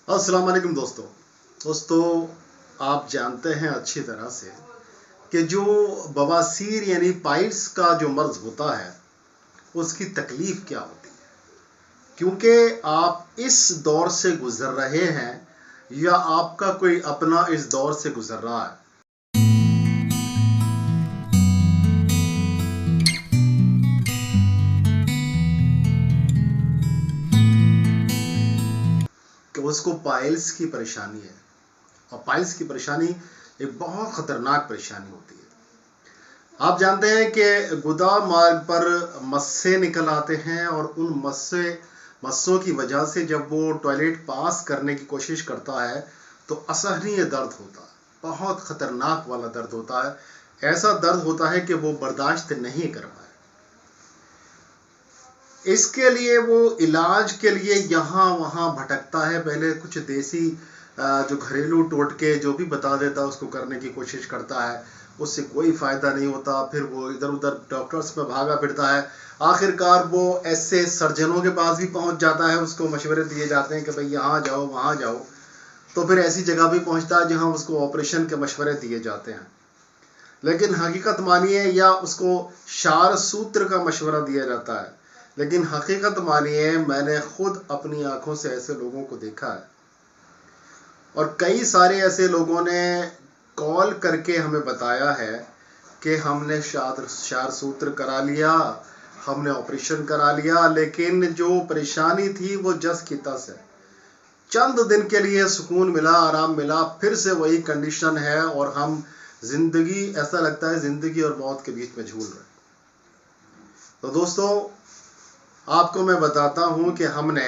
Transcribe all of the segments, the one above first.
अस्सलाम वालेकुम दोस्तों, आप जानते हैं अच्छी तरह से कि जो बवासीर यानी पाइल्स का जो मर्ज होता है उसकी तकलीफ क्या होती है, क्योंकि आप इस दौर से गुजर रहे हैं या आपका कोई अपना इस दौर से गुजर रहा है। कि उसको पाइल्स की परेशानी है और पाइल्स की परेशानी एक बहुत खतरनाक परेशानी होती है। आप जानते हैं कि गुदा मार्ग पर मस्से निकल आते हैं और उन मस्सों की वजह से जब वो टॉयलेट पास करने की कोशिश करता है तो असहनीय दर्द होता है, बहुत खतरनाक वाला दर्द होता है। ऐसा दर्द होता है कि वो बर्दाश्त नहीं कर पाए। इसके लिए वो इलाज के लिए यहाँ वहाँ भटकता है। पहले कुछ देसी जो घरेलू टोटके जो भी बता देता है उसको करने की कोशिश करता है, उससे कोई फ़ायदा नहीं होता। फिर वो इधर उधर डॉक्टर्स में भागा फिरता है। आखिरकार वो ऐसे सर्जनों के पास भी पहुंच जाता है, उसको मशवरे दिए जाते हैं कि भाई यहाँ जाओ वहाँ जाओ। तो फिर ऐसी जगह भी पहुंचता है जहाँ उसको ऑपरेशन के मशवरे दिए जाते हैं, लेकिन हकीकत मानिए या उसको क्षार सूत्र का मशवरा दिया जाता है। लेकिन हकीकत मानिए, मैंने खुद अपनी आंखों से ऐसे लोगों को देखा है और कई सारे ऐसे लोगों ने कॉल करके हमें बताया है कि हमने क्षार सूत्र करा लिया, हमने ऑपरेशन करा लिया, लेकिन जो परेशानी थी वो जस की तस है। चंद दिन के लिए सुकून मिला, आराम मिला, फिर से वही कंडीशन है और हम जिंदगी, ऐसा लगता है जिंदगी और मौत के बीच में झूल रहे। तो दोस्तों, आपको मैं बताता हूं कि हमने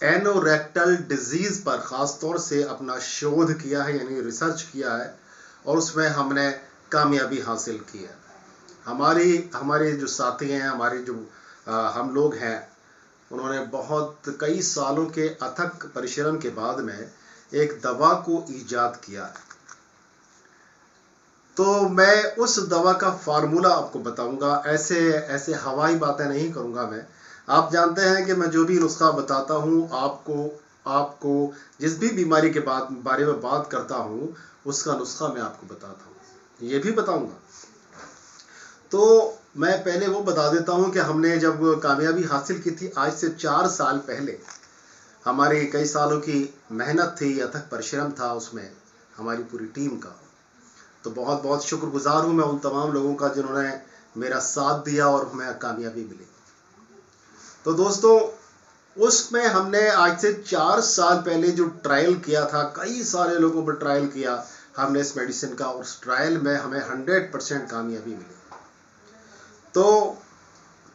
एनोरेक्टल डिजीज पर खास तौर से अपना शोध किया है, यानी रिसर्च किया है, और उसमें हमने कामयाबी हासिल की है। हमारे जो साथी हैं, हमारे जो हम लोग हैं, उन्होंने बहुत कई सालों के अथक परिश्रम के बाद में एक दवा को ईजाद किया है। तो मैं उस दवा का फार्मूला आपको बताऊंगा, ऐसे हवाई बातें नहीं करूंगा मैं। आप जानते हैं कि मैं जो भी नुस्खा बताता हूं आपको जिस भी बीमारी के बारे में बात करता हूं उसका नुस्खा मैं आपको बताता हूं, ये भी बताऊंगा। तो मैं पहले वो बता देता हूं कि हमने जब कामयाबी हासिल की थी आज से 4 साल पहले, हमारी कई सालों की मेहनत थी, अथक परिश्रम था उसमें हमारी पूरी टीम का। तो बहुत बहुत शुक्रगुजार हूं मैं उन तमाम लोगों का जिन्होंने मेरा साथ दिया और हमें कामयाबी मिली। तो दोस्तों, उसमें हमने आज से 4 साल पहले जो ट्रायल किया था, कई सारे लोगों पर ट्रायल किया हमने इस मेडिसिन का, और उस ट्रायल में हमें 100% कामयाबी मिली। तो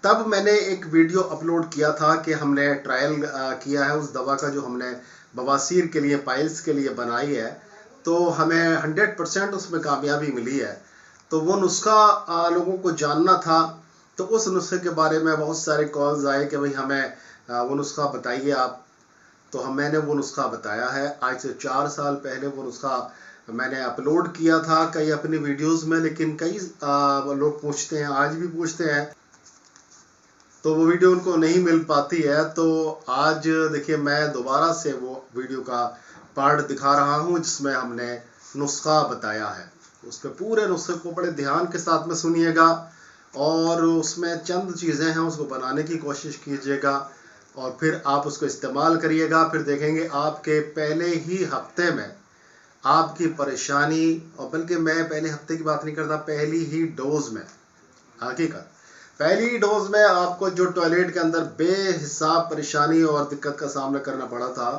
तब मैंने एक वीडियो अपलोड किया था कि हमने ट्रायल किया है उस दवा का जो हमने बवासीर के लिए, पाइल्स के लिए बनाई है, तो हमें 100% उसमें कामयाबी मिली है। तो वो नुस्खा लोगों को जानना था, तो उस नुस्खे के बारे में बहुत सारे कॉल्स आए कि भाई हमें वो नुस्खा बताइए आप। तो मैंने वो नुस्खा बताया है। आज से 4 साल पहले वो नुस्खा मैंने अपलोड किया था कई अपनी वीडियोस में, लेकिन कई लोग पूछते हैं, आज भी पूछते हैं, तो वो वीडियो उनको नहीं मिल पाती है। तो आज देखिए, मैं दोबारा से वो वीडियो का पार्ट दिखा रहा हूँ जिसमें हमने नुस्खा बताया है। उस पर पूरे नुस्खे को बड़े ध्यान के साथ में सुनिएगा और उसमें चंद चीज़ें हैं उसको बनाने की कोशिश कीजिएगा और फिर आप उसको इस्तेमाल करिएगा। फिर देखेंगे आपके पहले ही हफ्ते में आपकी परेशानी, और बल्कि मैं पहले हफ्ते की बात नहीं करता, पहली ही डोज में, हकीकत पहली डोज में आपको जो टॉयलेट के अंदर बेहिसाब परेशानी और दिक्कत का सामना करना पड़ा था,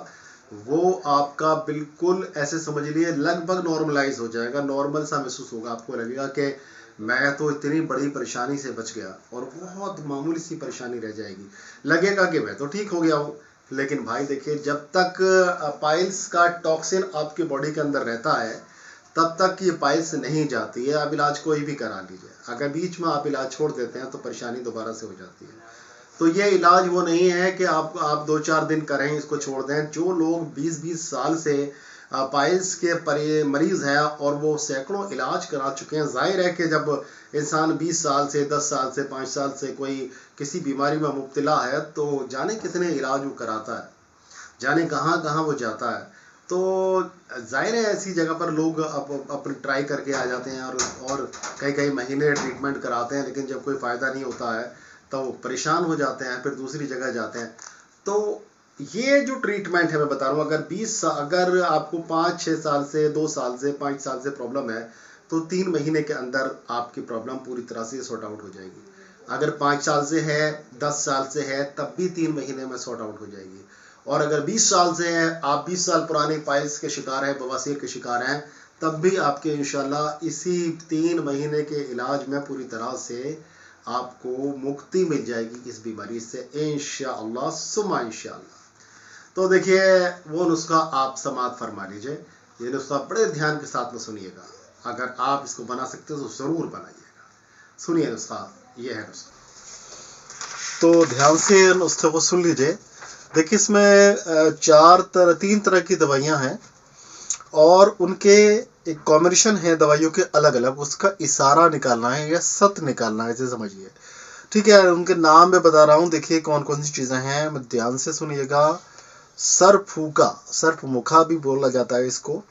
वो आपका बिल्कुल ऐसे समझ लिए लगभग नॉर्मलाइज हो जाएगा। नॉर्मल सा महसूस होगा, आपको लगेगा कि मैं तो इतनी बड़ी परेशानी से बच गया और बहुत मामूली सी परेशानी रह जाएगी। लगेगा कि मैं तो ठीक हो गया हूँ, लेकिन भाई देखिए, जब तक पाइल्स का टॉक्सिन आपके बॉडी के अंदर रहता है तब तक ये पाइल्स नहीं जाती है। आप इलाज कोई भी करा लीजिए, अगर बीच में आप इलाज छोड़ देते हैं तो परेशानी दोबारा से हो जाती है। तो ये इलाज वो नहीं है कि आप 2-4 दिन करें, इसको छोड़ दें। जो लोग 20-20 साल से पाइल्स के मरीज हैं और वो सैकड़ों इलाज करा चुके हैं, जाहिर है कि जब इंसान 20 साल से, 10 साल से, 5 साल से कोई किसी बीमारी में मुब्तला है तो जाने कितने इलाज वो कराता है। जाने कहाँ कहाँ वो जाता है। तो जाहिर है ऐसी जगह पर लोग अपनी ट्राई करके आ जाते हैं और कई कई महीने ट्रीटमेंट कराते हैं, लेकिन जब कोई फ़ायदा नहीं होता है तो वो परेशान हो जाते हैं, फिर दूसरी जगह जाते हैं। तो ये जो ट्रीटमेंट है मैं बता रहा हूँ, अगर आपको 5-6 साल से 2 साल से 5 साल से प्रॉब्लम है तो 3 महीने के अंदर आपकी प्रॉब्लम पूरी तरह से सॉर्ट आउट हो जाएगी। अगर 5 साल से है, 10 साल से है, तब भी 3 महीने में सॉर्ट आउट हो जाएगी। और अगर 20 साल से है, आप 20 साल पुरानी पाइल्स के शिकार हैं, बवासीर के शिकार हैं, तब भी आपके इंशाल्लाह इसी 3 महीने के इलाज में पूरी तरह से आपको मुक्ति मिल जाएगी इस बीमारी से इंशाअल्लाह सुम्मा इंशाअल्लाह। तो देखिए वो नुस्खा आप समाअत फरमा लीजिए। ये नुस्खा बड़े ध्यान के साथ में सुनिएगा, अगर आप इसको बना सकते हो तो ज़रूर बनाइएगा। सुनिए नुस्खा, ये है नुस्खा। तो ध्यान से नुस्खे को सुन लीजिए। देखिए इसमें 3 तरह की दवाइयाँ हैं और उनके एक कॉम्बिनेशन है दवाइयों के अलग अलग, उसका इशारा निकालना है या सत निकालना है, इसे समझिए। ठीक है, उनके नाम मैं बता रहा हूँ। देखिए कौन कौन सी चीज़ें हैं, मैं ध्यान से सुनिएगा। सरफूका, सर्फमुखा भी बोला जाता है इसको,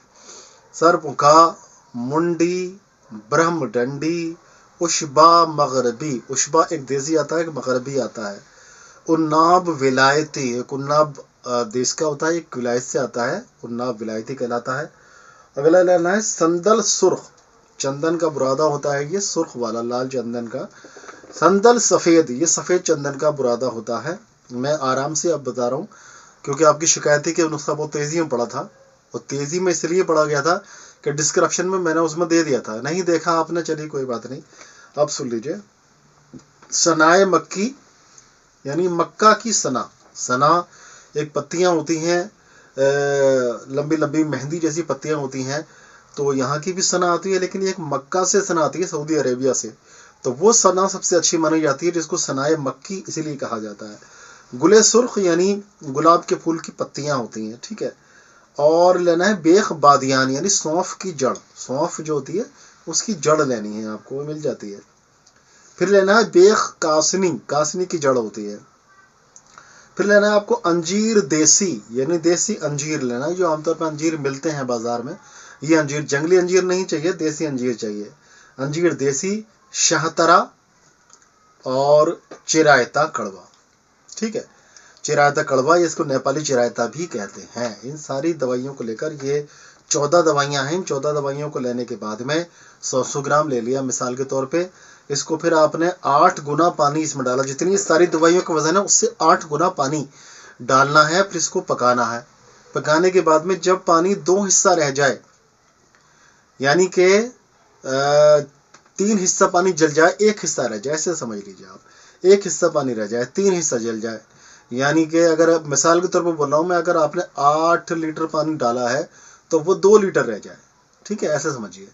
सरफमुखा, मुंडी, ब्रह्मडंडी, उशबा मगरबी, उशबा एक देसी आता है, एक मगरबी आता है। उन्नाब विलायती, एक उन्नाब देश का होता है, एक विलायत से आता है, उन्नाब विलायती कहलाता है। अगला लेना है संदल सुर्ख, चंदन का बुरादा होता है ये, सुर्ख वाला लाल चंदन का। संदल सफ़ेद, ये सफ़ेद चंदन का बुरादा होता है। मैं आराम से अब बता रहा हूँ क्योंकि आपकी शिकायत थी कि नुस्खा बहुत तेज़ी में पड़ा था, और तेज़ी में इसलिए पड़ा गया था कि डिस्क्रिप्शन में मैंने उसमें दे दिया था, नहीं देखा आपने, चलिए कोई बात नहीं, अब सुन लीजिए। सनाए मक्की यानी मक्का की सना, सना एक पत्तियां होती हैं, लंबी लंबी मेहंदी जैसी पत्तियां होती हैं, तो यहाँ की भी सना आती है, लेकिन एक मक्का से सना आती है, सऊदी अरेबिया से, तो वो सना सबसे अच्छी मानी जाती है, जिसको सनाए मक्की इसीलिए कहा जाता है। गुले सुर्ख यानी गुलाब के फूल की पत्तियां होती हैं, ठीक है। और लेना है बेख बादियान यानी सौंफ की जड़, सौंफ जो होती है उसकी जड़ लेनी है आपको, वो मिल जाती है। फिर लेना है बेख कासनी, कासनी की जड़ होती है। फिर लेना है आपको अंजीर देसी यानी देसी अंजीर लेना है, जो आमतौर पर अंजीर मिलते हैं बाजार में। ये अंजीर जंगली अंजीर नहीं चाहिए, देसी अंजीर चाहिए। अंजीर देसी, शाहतरा और चिरायता कड़वा, ठीक है। चिरायता कड़वा, ये इसको नेपाली चिरायता भी कहते हैं। इन सारी दवाइयों को लेकर ये 14 दवाइयाँ हैं। इन 14 दवाइयों को लेने के बाद में 100 ग्राम ले लिया मिसाल के तौर पे, इसको फिर आपने 8 गुना पानी इसमें डाला, जितनी सारी दवाइयों का वजन है उससे 8 गुना पानी डालना है। फिर इसको पकाना है। पकाने के बाद में जब पानी 2 हिस्सा रह जाए, यानी कि 3 हिस्सा पानी जल जाए, 1 हिस्सा रह जाए, ऐसे समझ लीजिए आप। 1 हिस्सा पानी रह जाए, 3 हिस्सा जल जाए, यानी कि अगर मिसाल के तौर पर बोल रहा हूँ मैं, अगर आपने 8 लीटर पानी डाला है तो वो 2 लीटर रह जाए, ठीक है, ऐसे समझिए।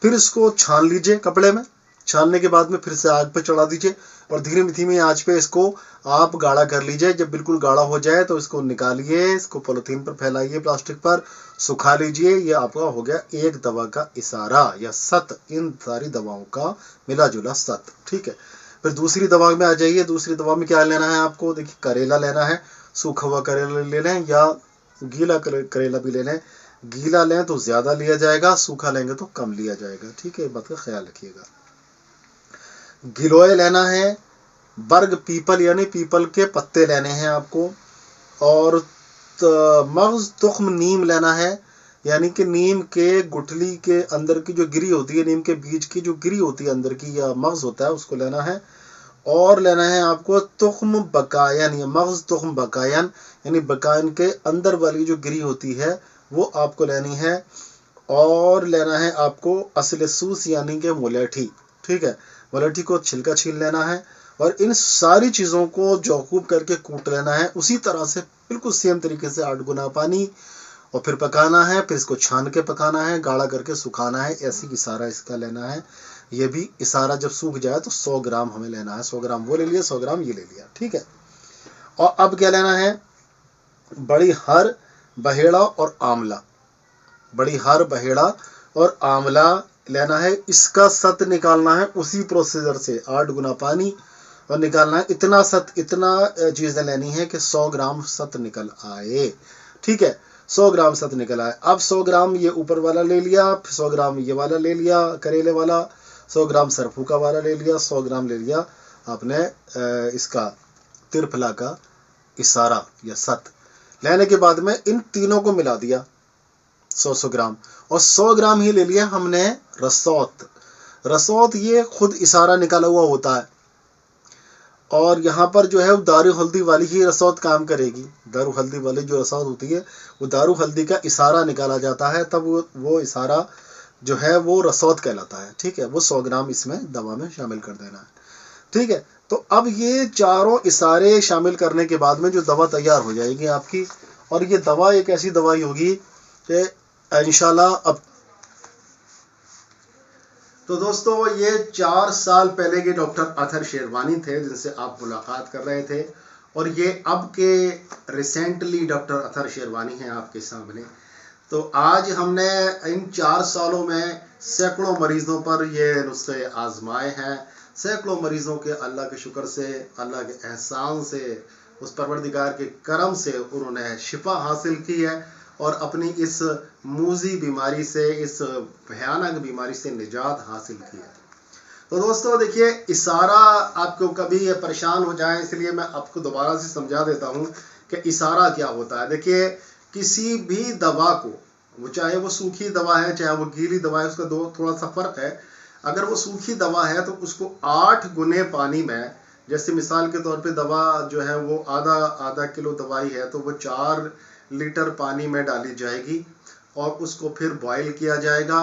फिर इसको छान लीजिए कपड़े में। छानने के बाद में फिर से आग पे चढ़ा दीजिए और धीरे धीमी आंच पे इसको आप गाढ़ा कर लीजिए। जब बिल्कुल गाढ़ा हो जाए तो इसको निकालिए, इसको पॉलिथीन पर फैलाइए, प्लास्टिक पर सुखा लीजिए। ये आपका हो गया एक दवा का इशारा या सत, इन सारी दवाओं का मिला जुला सत, ठीक है। फिर दूसरी दवा में आ जाइए। दूसरी दवा में क्या लेना है आपको, देखिए करेला लेना है, सूखा हुआ करेला ले लें या गीला करेला भी ले लें। गीला लें तो ज़्यादा लिया जाएगा, सूखा लेंगे तो कम लिया जाएगा, ठीक है, बात का ख्याल रखिएगा। गिलोय लेना है, बर्ग पीपल यानी पीपल के पत्ते लेने हैं आपको, और मगज तुख्म नीम लेना है, यानी कि नीम के गुठली के अंदर की जो गिरी होती है, नीम के बीज की जो गिरी होती है अंदर की, या मगज होता है, उसको लेना है। और लेना है आपको तुख्म बकायन या मगज तुख्म बकायन, यानी बकायन के अंदर वाली जो गिरी होती है वो आपको लेनी है। और लेना है आपको असलसूस यानी कि मुलेठी, ठीक है, मुलेठी को छिलका छील लेना है। और इन सारी चीज़ों को जौकूब करके कूट लेना है, उसी तरह से बिल्कुल सेम तरीके से 8 गुना पानी, और फिर पकाना है। फिर इसको छान के पकाना है, गाढ़ा करके सुखाना है, ऐसी इशारा इसका लेना है। ये भी इशारा जब सूख जाए तो 100 ग्राम हमें लेना है, 100 ग्राम वो ले लिया, 100 ग्राम ये ले लिया, ठीक है। और अब क्या लेना है, बड़ी हर, बहेड़ा और आंवला, बड़ी हर, बहेड़ा और आंवला लेना है। इसका सत निकालना है उसी प्रोसीजर से, 8 गुना पानी और निकालना है इतना सत, इतना चीज़ें लेनी है कि 100 ग्राम सत निकल आए। ठीक है, 100 ग्राम सत निकल आए। अब 100 ग्राम ये ऊपर वाला ले लिया, 100 ग्राम ये वाला ले लिया करेले वाला, 100 ग्राम सरफूका वाला ले लिया, 100 ग्राम ले लिया आपने इसका तिरफला का इसारा या सत। लेने के बाद में इन तीनों को मिला दिया 100 ग्राम, और 100 ग्राम ही ले लिया हमने रसौत। रसौत ये खुद इसारा निकाला हुआ होता है, और यहाँ पर जो है वो दारू हल्दी वाली ही रसौत काम करेगी। दारू हल्दी वाली जो रसौत होती है वो दारू हल्दी का इसारा निकाला जाता है, तब वो इसारा जो है वो रसौत कहलाता है। ठीक है, वो 100 ग्राम इसमें दवा में शामिल कर देना है। ठीक है, तो अब ये चारों इसारे शामिल करने के बाद में जो दवा तैयार हो जाएगी आपकी, और ये दवा एक ऐसी दवाई होगी कि इंशाल्लाह अब तो दोस्तों ये 4 साल पहले के डॉक्टर अतहर शेरवानी थे जिनसे आप मुलाकात कर रहे थे, और ये अब के रिसेंटली डॉक्टर अतहर शेरवानी हैं आपके सामने। तो आज हमने इन 4 सालों में सैकड़ों मरीज़ों पर ये नुस्खे आजमाए हैं। सैकड़ों मरीज़ों के अल्लाह के शुक्र से, अल्लाह के एहसान से, उस परवरदिगार के करम से उन्होंने शिफा हासिल की है और अपनी इस मूजी बीमारी से, इस भयानक बीमारी से निजात हासिल की है। तो दोस्तों देखिए, इसारा आपको कभी परेशान हो जाए इसलिए मैं आपको दोबारा से समझा देता हूँ कि इसारा क्या होता है। देखिए, किसी भी दवा को, वो चाहे वो सूखी दवा है चाहे वो गीली दवा है, उसका थोड़ा सा फ़र्क है। अगर वो सूखी दवा है तो उसको 8 गुने पानी में, जैसे मिसाल के तौर पे दवा जो है वो आधा किलो दवाई है तो वो 4 लीटर पानी में डाली जाएगी और उसको फिर बॉयल किया जाएगा।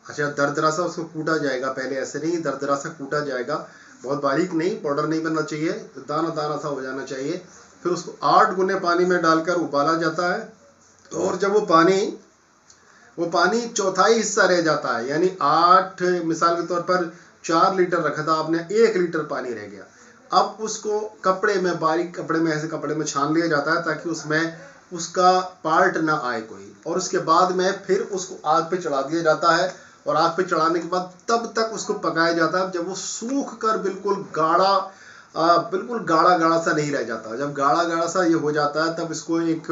अच्छा, दरदरा सा उसको कूटा जाएगा, पहले ऐसे नहीं, दरदरा सा कूटा जाएगा, बहुत बारीक नहीं, पाउडर नहीं बनना चाहिए, दाना दाना सा हो जाना चाहिए। फिर उसको 8 गुने पानी में डालकर उबाला जाता है, और जब वो पानी चौथाई हिस्सा रह जाता है, यानी 8, मिसाल के तौर पर 4 लीटर रखा था आपने, 1 लीटर पानी रह गया। अब उसको कपड़े में, बारीक कपड़े में, ऐसे कपड़े में छान लिया जाता है ताकि उसमें उसका पार्ट ना आए कोई, और उसके बाद में फिर उसको आग पे चढ़ा दिया जाता है, और आग पे चढ़ाने के बाद तब तक उसको पकाया जाता है जब वो सूख कर बिल्कुल गाढ़ा गाढ़ा सा नहीं रह जाता। जब गाढ़ा गाढ़ा सा ये हो जाता है तब इसको एक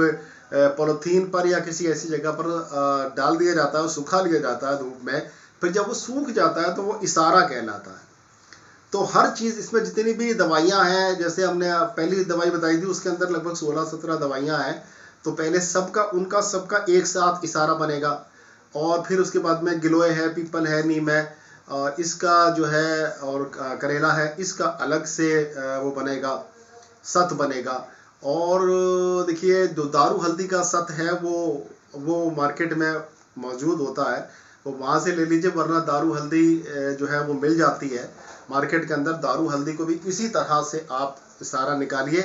पॉलीथीन पर या किसी ऐसी जगह पर डाल दिया जाता है, सुखा लिया जाता है धूप में। फिर जब वो सूख जाता है तो वो इसारा कहलाता है। तो हर चीज़ इसमें, जितनी भी दवाइयाँ हैं, जैसे हमने पहली दवाई बताई थी उसके अंदर लगभग 16-17 दवाइयाँ हैं, तो पहले उनका सबका एक साथ इसारा बनेगा, और फिर उसके बाद में गिलोय है, पीपल है, नीम है, इसका जो है, और करेला है, इसका अलग से वो बनेगा, सत बनेगा। और देखिए, जो दारू हल्दी का सत है वो मार्केट में मौजूद होता है, वो वहाँ से ले लीजिए, वरना दारू हल्दी जो है वो मिल जाती है मार्केट के अंदर। दारू हल्दी को भी इसी तरह से आप इसारा निकालिए,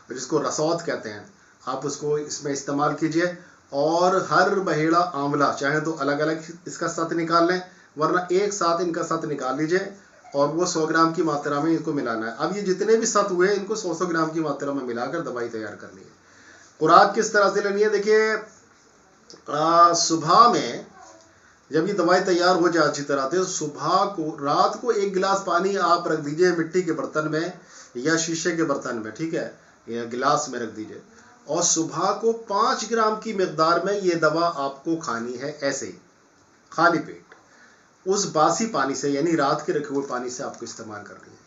जिसको रसौत कहते हैं, आप उसको इसमें इस्तेमाल कीजिए। और हर बहेड़ा आंवला चाहे तो अलग अलग इसका सत निकाल लें, वरना एक साथ इनका सत निकाल लीजिए, और वो 100 ग्राम की मात्रा में इनको मिलाना है। अब ये जितने भी सत हुए इनको 100 ग्राम की मात्रा में मिलाकर दवाई तैयार करनी है। खुराक किस तरह से लेनी है, देखिए, सुबह में जब ये दवाई तैयार हो जाए अच्छी तरह से, सुबह को, रात को 1 गिलास पानी आप रख दीजिए मिट्टी के बर्तन में या शीशे के बर्तन में, ठीक है, या गिलास में रख दीजिए, और सुबह को 5 ग्राम की मिकदार में ये दवा आपको खानी है, ऐसे ही खाली पेट, उस बासी पानी से, यानी रात के रखे हुए पानी से आपको इस्तेमाल करनी है।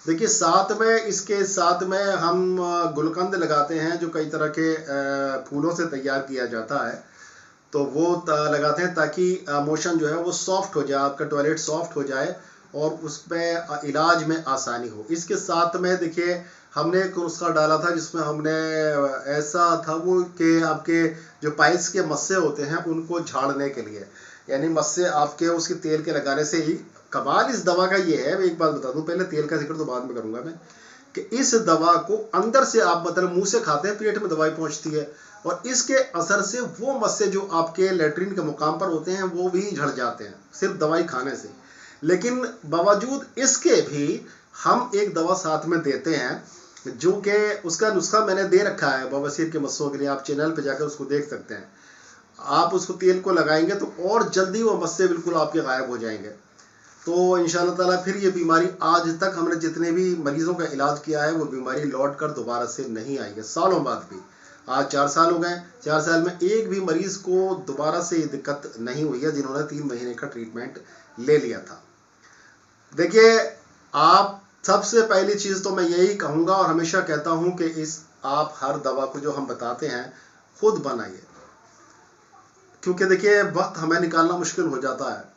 देखिए, इसके साथ में हम गुलकंद लगाते हैं जो कई तरह के फूलों से तैयार किया जाता है, तो वो लगाते हैं ताकि मोशन जो है वो सॉफ्ट हो जाए, आपका टॉयलेट सॉफ्ट हो जाए और उसमें इलाज में आसानी हो। इसके साथ में देखिए, हमने एक नुस्खा डाला था जिसमें हमने ऐसा था वो कि आपके जो पाइल्स के मस्से होते हैं उनको झाड़ने के लिए, यानी मस्से आपके उसके तेल के लगाने से ही। कमाल इस दवा का ये है, मैं एक बात बता दूं, पहले तेल का जिक्र तो बाद में करूंगा मैं, कि इस दवा को अंदर से आप मतलब मुंह से खाते हैं, पेट में दवाई पहुंचती है, और इसके असर से वो मस्से जो आपके लेटरिन के मुकाम पर होते हैं वो भी झड़ जाते हैं सिर्फ दवाई खाने से। लेकिन बावजूद इसके भी हम एक दवा साथ में देते हैं जो कि उसका नुस्खा मैंने दे रखा है बवासीर के मस्सों के लिए, आप चैनल पे जाकर उसको देख सकते हैं। आप उसको तेल को लगाएंगे तो और जल्दी वो मस्से बिल्कुल आपके गायब हो जाएंगे। तो इंशाअल्लाह ताला फिर ये बीमारी, आज तक हमने जितने भी मरीजों का इलाज किया है वो बीमारी लौट कर दोबारा से नहीं आई है, सालों बाद भी। आज 4 साल हो गए, 4 साल में एक भी मरीज को दोबारा से ये दिक्कत नहीं हुई है जिन्होंने 3 महीने का ट्रीटमेंट ले लिया था। देखिए, आप सबसे पहली चीज तो मैं यही कहूंगा और हमेशा कहता हूं कि आप हर दवा को जो हम बताते हैं खुद बनाइए, क्योंकि देखिए वक्त हमें निकालना मुश्किल हो जाता है।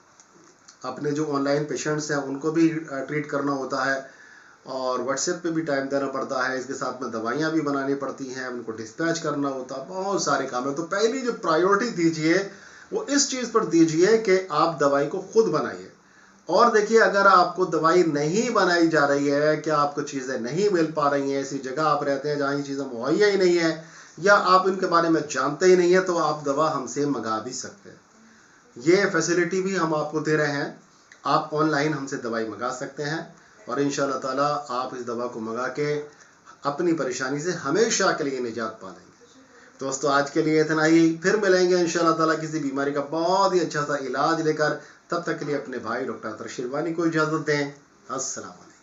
अपने जो ऑनलाइन पेशेंट्स हैं उनको भी ट्रीट करना होता है और व्हाट्सएप पे भी टाइम देना पड़ता है, इसके साथ में दवाइयाँ भी बनानी पड़ती हैं, उनको डिस्पैच करना होता है, बहुत सारे काम है। तो पहली जो प्रायोरिटी दीजिए वो इस चीज़ पर दीजिए कि आप दवाई को खुद बनाइए। और देखिए, अगर आपको दवाई नहीं बनाई जा रही है, क्या आपको चीज़ें नहीं मिल पा रही हैं, ऐसी जगह आप रहते हैं जहाँ ये चीज़ें मुहैया ही नहीं है या आप इनके बारे में जानते ही नहीं है, तो आप दवा हमसे मंगा भी सकते हैं। ये फैसिलिटी भी हम आपको दे रहे हैं, आप ऑनलाइन हमसे दवाई मंगा सकते हैं और इंशाअल्लाह ताला आप इस दवा को मंगा के अपनी परेशानी से हमेशा के लिए निजात पा लेंगे। दोस्तों, आज के लिए इतना ही, फिर मिलेंगे इंशाअल्लाह ताला किसी बीमारी का बहुत ही अच्छा सा इलाज लेकर। तब तक के लिए अपने भाई डॉक्टर अतर शिरवानी को इजाज़त दें। अस्सलाम वालेकुम।